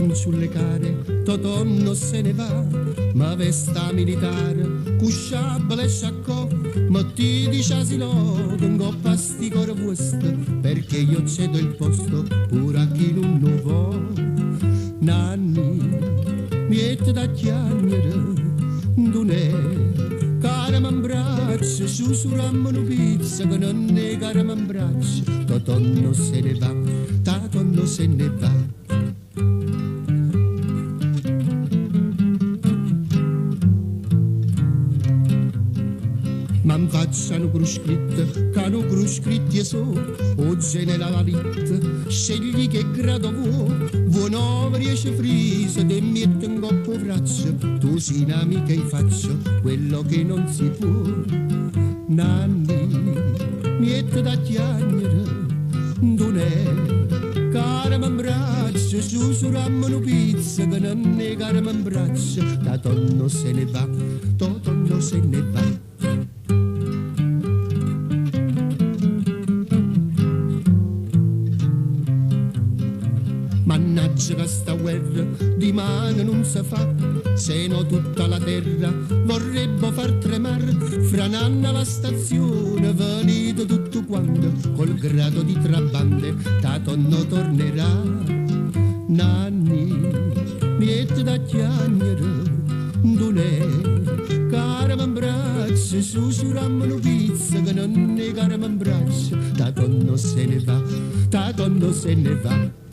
fanciulle care, Totò non se ne va, ma vesta militare, cusciabile e sciaccò, ma ti dice asilo, con coppa sti cor vostro, perché io cedo il posto, pure a chi non lo vuole. Nanni, miette da chiagnere, dunè, cara m'abbraccia, sussurrammo pizza, che non è cara m'abbraccia, Totò non se ne va, Totò non se ne va. Man facciano cruscritte, che hanno cruscritti e so, o generalitte, scegli che grado vuoi 10 frise, te metti in coppo braccio, tu sei un'amica e faccio quello che non si può. Nanni, metti da chiagnere, dunè, cara m'abbraccia, sussurrammo pizza, che non è cara m'abbraccia, da tonno se ne va, tonno se ne va. Mannaggia questa guerra, di mano non si fa, se no tutta la terra vorrebbe far tremare, fra nanna la stazione, venite tutto quanto, col grado di trabande, Tatonno tornerà. Nanni, miette da chiagnere, dunè, cara m'abbraccia, sussurrammo pizza, che non è cara m'abbraccia, Tatonno se ne va, Tatonno se ne va.